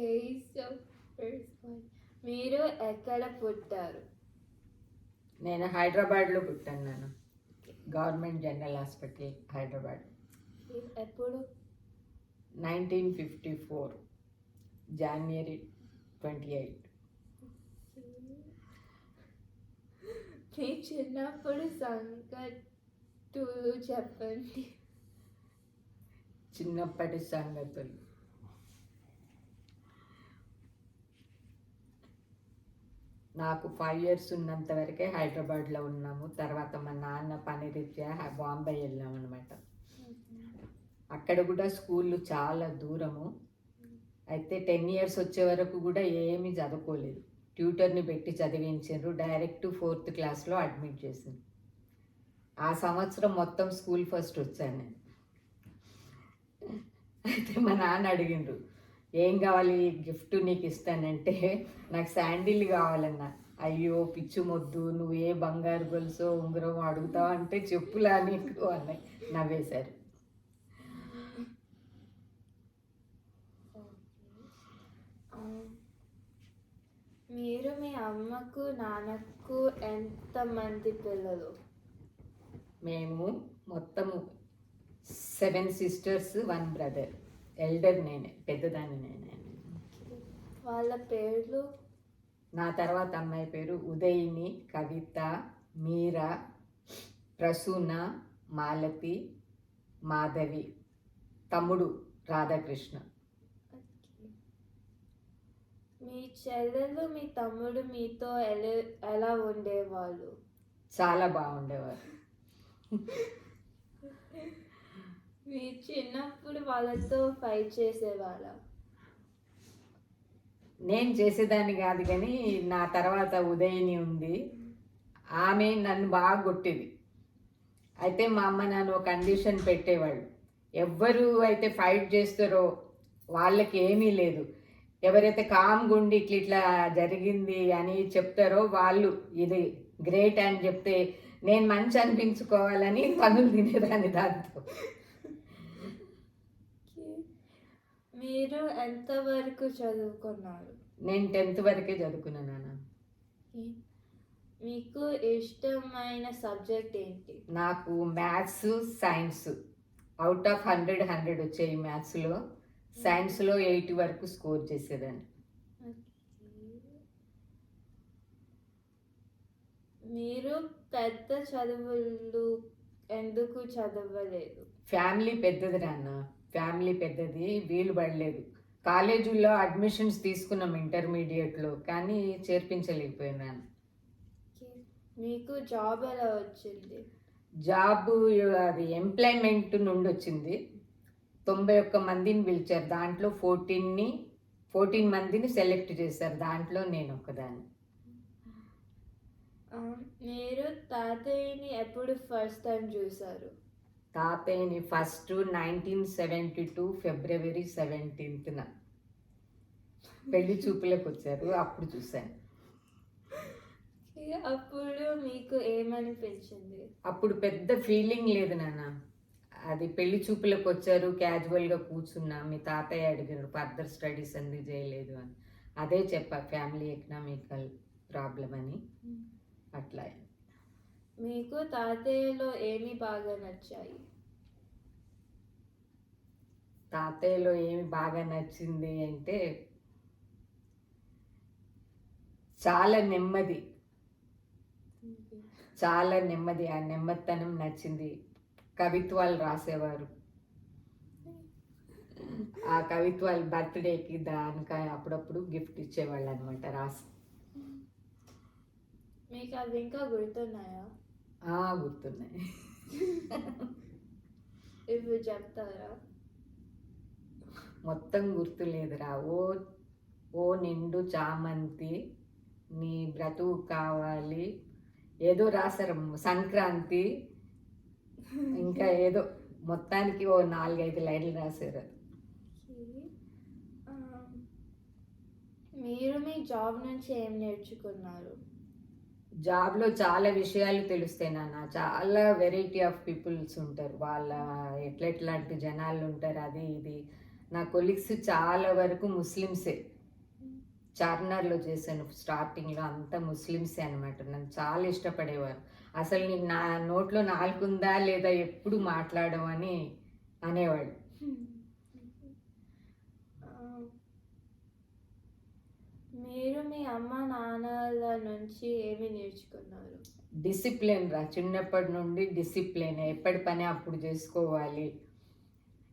So first one, మీరు ఎక్కడ పుట్టారు? నేను హైదరాబాద్లో పుట్టాను. నేను గవర్నమెంట్ జనరల్ హాస్పిటల్ హైదరాబాద్. ఎప్పుడు? 1954 January 28. మీ చిన్నప్పుడు సంగతులు చెప్పండి. చిన్నప్పటి సంగతులు. నాకు 5 years ఉన్నంత వరకే హైదరాబాద్లో ఉన్నాము. తర్వాత మా నాన్న పని రీత్యా బాంబే వెళ్ళాము అనమాట. అక్కడ కూడా స్కూళ్ళు చాలా దూరము. అయితే 10 years వచ్చే వరకు కూడా ఏమీ చదువుకోలేదు. ట్యూటర్ని పెట్టి చదివించారు. డైరెక్ట్ 4th క్లాస్లో అడ్మిట్ చేసింది. ఆ సంవత్సరం మొత్తం స్కూల్ ఫస్ట్ వచ్చాను నేను. అయితే మా నాన్న అడిగిండ్రు, ఏం కావాలి గిఫ్ట్ నీకు ఇస్తానంటే, నాకు శాండిల్ కావాలన్నా. అయ్యో పిచ్చు మొద్దు, నువ్వు ఏ బంగారు గొలుసో ఉంగరం అడుగుతావు అంటే చెప్పులా నీకు అన్నాయి. నవ్వేశారు. మీరు మీ అమ్మకు నాన్నకు ఎంతమంది పిల్లలు? మేము మొత్తము 7 sisters 1 brother. ఎల్డర్ నేనే, పెద్దదాన్ని నేనే. వాళ్ళ పేర్లు? నా తర్వాత అమ్మాయి పేరు ఉదయిని, కవిత, మీరా, ప్రసూన, మాలతి, మాధవి. తమ్ముడు రాధాకృష్ణ. మీ చెల్లెలు మీ తమ్ముడు మీతో ఎలా ఉండేవాళ్ళు? చాలా బాగుండేవారు. మీ చిన్నప్పుడు వాళ్ళతో ఫైట్ చేసేవాళ్ళ? నేను చేసేదాన్ని కాదు, కానీ నా తర్వాత ఉదయిని ఉంది, ఆమె నన్ను బాగా కొట్టేది. అయితే మా అమ్మ నన్ను కండిషన్ పెట్టేవాళ్ళు, ఎవ్వరు అయితే ఫైట్ చేస్తారో వాళ్ళకి ఏమీ లేదు, ఎవరైతే కామ్గుండి ఇట్లా జరిగింది అని చెప్తారో వాళ్ళు ఇది గ్రేట్ అని చెప్తే నేను మంచి అనిపించుకోవాలని పనులు తినేదాన్ని దాంతో. మీరు ఎంతవరకు చదువుకున్నారు? నేను 10th వరకే చదువుకున్నాను నాన్న. మీకు ఇష్టమైన సబ్జెక్ట్ ఏంటి? నాకు మ్యాథ్స్, సైన్స్. అవుట్ ఆఫ్ 100 వచ్చాయి మ్యాథ్స్లో. సైన్స్లో 8 వరకు స్కోర్ చేసేదాన్ని. మీరు పెద్ద చదువులు ఎందుకు చదవలేదు? ఫ్యామిలీ పెద్దది నాన్న, ఫ్యామిలీ పెద్దది, వీలు పడలేదు. కాలేజీల్లో అడ్మిషన్స్ తీసుకున్నాం ఇంటర్మీడియట్లో, కానీ చేర్పించలేకపోయినాను. మీకు జాబ్ ఎలా వచ్చింది? జాబ్ అది ఎంప్లాయ్మెంట్ నుండి వచ్చింది. 91 మందిని పిలిచారు, దాంట్లో 14 మందిని సెలెక్ట్ చేశారు, దాంట్లో నేను ఒకదాన్ని. మీరు తాతయ్యని ఎప్పుడు ఫస్ట్ టైం చూసారు? తాతయ్యని ఫస్ట్ 1972 February 17th పెళ్లి చూపులకు వచ్చారు, అప్పుడు చూశాను. అప్పుడు మీకు ఏమనిపించింది? అప్పుడు పెద్ద ఫీలింగ్ లేదు నాన్న. అది పెళ్లి చూపులకు వచ్చారు, క్యాజువల్గా కూర్చున్నా. మీ తాతయ్య అడిగారు ఫర్దర్ స్టడీస్ ఎందుకు చేయలేదు అని. అదే చెప్పా, ఫ్యామిలీ ఎకనామికల్ ప్రాబ్లం అని. అట్లా. మీకు తాతయ్యలో ఏమి బాగా నచ్చాయి? తాతయ్యలో ఏమి బాగా నచ్చింది అంటే చాలా నెమ్మది, చాలా నెమ్మది. ఆ నెమ్మదితనం నచ్చింది. కవిత్వాలు రాసేవారు. ఆ కవిత్వాలు బర్త్డేకి దానికి అప్పుడప్పుడు గిఫ్ట్ ఇచ్చేవాళ్ళు అనమాట రాసి. మీకు అవి ఇంకా గుర్తున్నాయా? గుర్తున్నాయి. ఇవి చెప్తారా? మొత్తం గుర్తులేదురా. ఓ నిండు చామంతి నీ బ్రతుకు కావాలి, ఏదో రాశారు, సంక్రాంతి, ఇంకా ఏదో మొత్తానికి ఓ 4-5 లైన్లు రాశారు. మీరు మీ జాబ్ నుంచి ఏం నేర్చుకున్నారు? జాబ్లో చాలా విషయాలు తెలుస్తాయి నాన్న. చాలా వెరైటీ ఆఫ్ పీపుల్స్ ఉంటారు, వాళ్ళ ఎట్లాంటి జనాలు ఉంటారు, అది ఇది. నా కొలీగ్స్ చాలా వరకు ముస్లిమ్సే, చార్మినార్లో చేశాను స్టార్టింగ్లో. అంతా ముస్లిమ్సే అనమాట. నన్ను చాలా ఇష్టపడేవారు. అసలు నీకు నా నోట్లో నాలుగుందా లేదా ఎప్పుడు మాట్లాడడం అని అనేవాళ్ళు. ఆ, మీరు మీ అమ్మ నాన్నల నుంచి ఏమి నేర్చుకున్నారు? డిసిప్లిన్ రా, చిన్నప్పటి నుండి డిసిప్లిన్. ఎప్పటి పని అప్పుడు చేసుకోవాలి,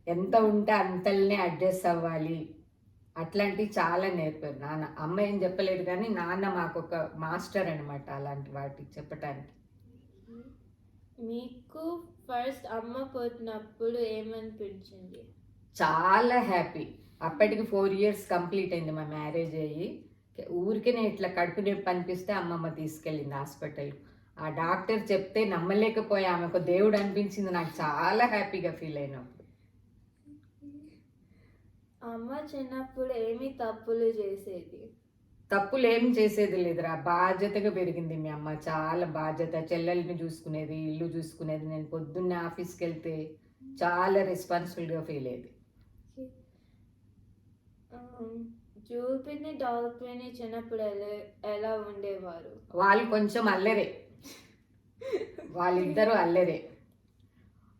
ఎంత ఉంటే అంతల్నే అడ్జస్ట్ అవ్వాలి, అట్లాంటివి చాలా నేర్పారు నాన్న. అమ్మ ఏం చెప్పలేదు కానీ నాన్న మాకు ఒక మాస్టర్ అనమాట అలాంటి వాటికి చెప్పటానికి. మీకు ఫస్ట్ అమ్మ పుట్టినప్పుడు ఏమనిపించింది? చాలా హ్యాపీ. అప్పటికి 4 years కంప్లీట్ అయింది మా మ్యారేజ్ అయ్యి. ఊరికే నేను ఇట్లా కడుపు నొప్పి అనిపిస్తే అమ్మమ్మ తీసుకెళ్ళింది హాస్పిటల్. ఆ డాక్టర్ చెప్తే నమ్మలేకపోయా. ఆమెకు దేవుడు అనిపించింది. నాకు చాలా హ్యాపీగా ఫీల్ అయినప్పుడు. అమ్మ చిన్నప్పుడు ఏమి తప్పులు చేసేది? తప్పులు ఏం చేసేది లేదురా, బాధ్యతగా పెరిగింది మీ అమ్మ. చాలా బాధ్యత. చెల్లెల్ని చూసుకునేది, ఇల్లు చూసుకునేది. నేను పొద్దున్నే ఆఫీస్కి వెళ్తే చాలా రెస్పాన్సిబుల్గా ఫీల్ అయ్యేది. జూపిని డాల్ఫిన్ చిన్నప్పుడు ఎలా ఉండేవారు? వాళ్ళు కొంచెం అల్లరే, వాళ్ళిద్దరూ అల్లరే.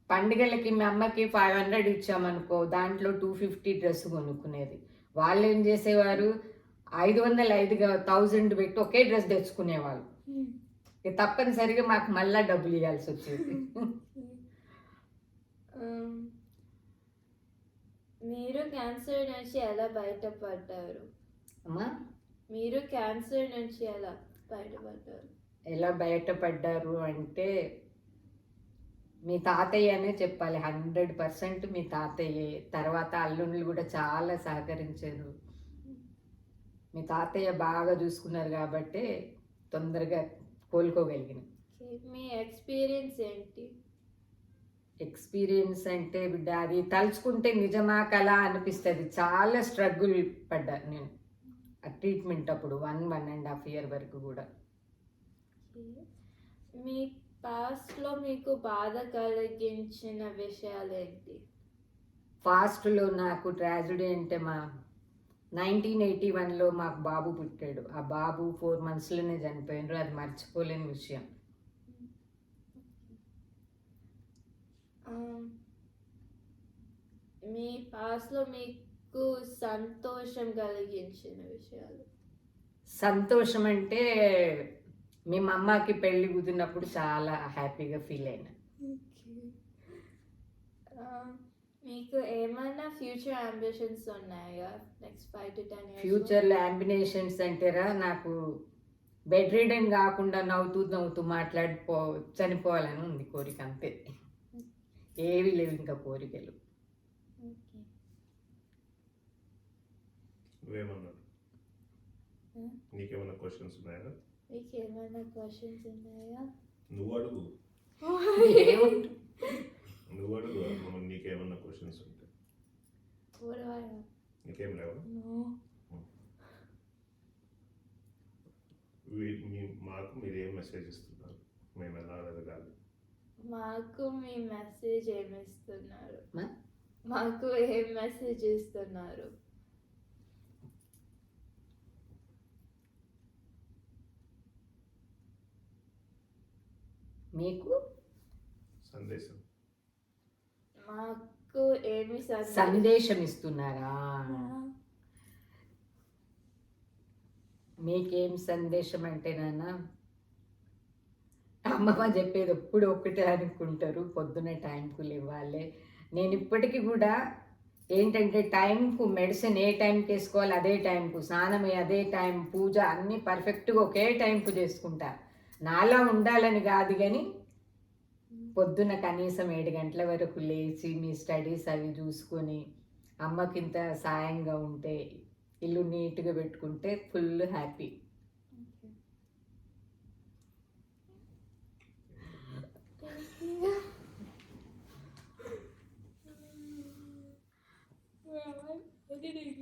పండుగలకి మీ అమ్మకి 500 ఇచ్చామనుకో, దాంట్లో 250 డ్రెస్ కొనుక్కునేది. వాళ్ళు ఏం చేసేవారు, 500 పెట్టి ఒకే డ్రెస్ తెచ్చుకునేవాళ్ళు. ఇక తప్పనిసరిగా మాకు మళ్ళా డబ్బులు ఇవ్వాల్సి వచ్చేది. మీరు క్యాన్సర్ నుంచి ఎలా బయటపడ్డారు? అమ్మా, మీరు క్యాన్సర్ నుంచి ఎలా బయటపడ్డారు? ఎలా బయటపడ్డారు అంటే మీ తాతయ్య అనే చెప్పాలి. 100% మీ తాతయ్యే. తర్వాత అల్లుళ్ళు కూడా చాలా సహకరించారు. మీ తాతయ్య బాగా చూసుకున్నారు కాబట్టి తొందరగా కోలుకోగలిగిన. మీ ఎక్స్పీరియన్స్ ఏంటి? ఎక్స్పీరియన్స్ అంటే బిడ్డ, అది తలుచుకుంటే నిజమా కలా అనిపిస్తుంది. చాలా స్ట్రగుల్ పడ్డా నేను ఆ ట్రీట్మెంట్ అప్పుడు 1.5 year వరకు కూడా. మీ పాస్ట్లో మీకు బాధ కలిగించిన విషయాలు ఏంటి? ఫాస్ట్లో నాకు ట్రాజడీ అంటే 1981లో మాకు బాబు పుట్టాడు. ఆ బాబు 4 monthsలోనే చనిపోయినారు. అది మర్చిపోలేని విషయం. మీ పాస్ట్లో మీకు సంతోషం కలిగించిన విషయాలు? సంతోషం అంటే మేము అమ్మకి పెళ్లి కుదిరినప్పుడు చాలా హ్యాపీగా ఫీల్ అయినా. మీకు ఏమైనా ఫ్యూచర్ అంబిషన్స్ ఉన్నాయా? నెక్స్ట్ 5 to 10 years ఫ్యూచర్లో అంబినేషన్స్ అంటేరా, నాకు బెడ్ రిడన్ కాకుండా నవ్వుతూ చనిపోవాలని ఉంది కోరిక, అంతే. ఏవి లేవు ఇంకా కోరికలు. నువ్వేమన్నాడు? నీకేమైనా క్వశ్చన్స్ ఉన్నాయా? మీకు ఏమైనా క్వశ్చన్స్ ఉన్నాయా? నువ్వు అడుగు. నువ్వు అడుగు. నీకేమన్నా క్వశ్చన్స్ ఉంటాయి? నీకేం లేవా? మాకు మీరు ఏం మెసేజ్ ఇస్తున్నారు? మేము ఎలా అడగాలి? మాకు మీ మెసేజ్ ఏమి ఇస్తున్నారు? మాకు ఏం మెసేజ్ ఇస్తున్నారు? మీకు సందేశం. మాకు ఏమి సందేశం ఇస్తున్నారా? మీకేం సందేశం అంటే నాన్న, అమ్మమ్మ చెప్పేది ఎప్పుడు ఒకటే అనుకుంటారు, పొద్దున్న టైంకు లేవాలి. నేను ఇప్పటికీ కూడా ఏంటంటే టైంకు మెడిసిన్ ఏ టైంకి వేసుకోవాలి అదే టైంకు, స్నానం అదే టైం, పూజ అన్నీ పర్ఫెక్ట్గా ఒకే టైంకు చేసుకుంటా. నాలా ఉండాలని కాదు కానీ పొద్దున్న కనీసం 7 గంటల వరకు లేచి మీ స్టడీస్ అవి చూసుకొని అమ్మకింత సాయంగా ఉంటే, ఇల్లు నీట్గా పెట్టుకుంటే ఫుల్ హ్యాపీ. I didn't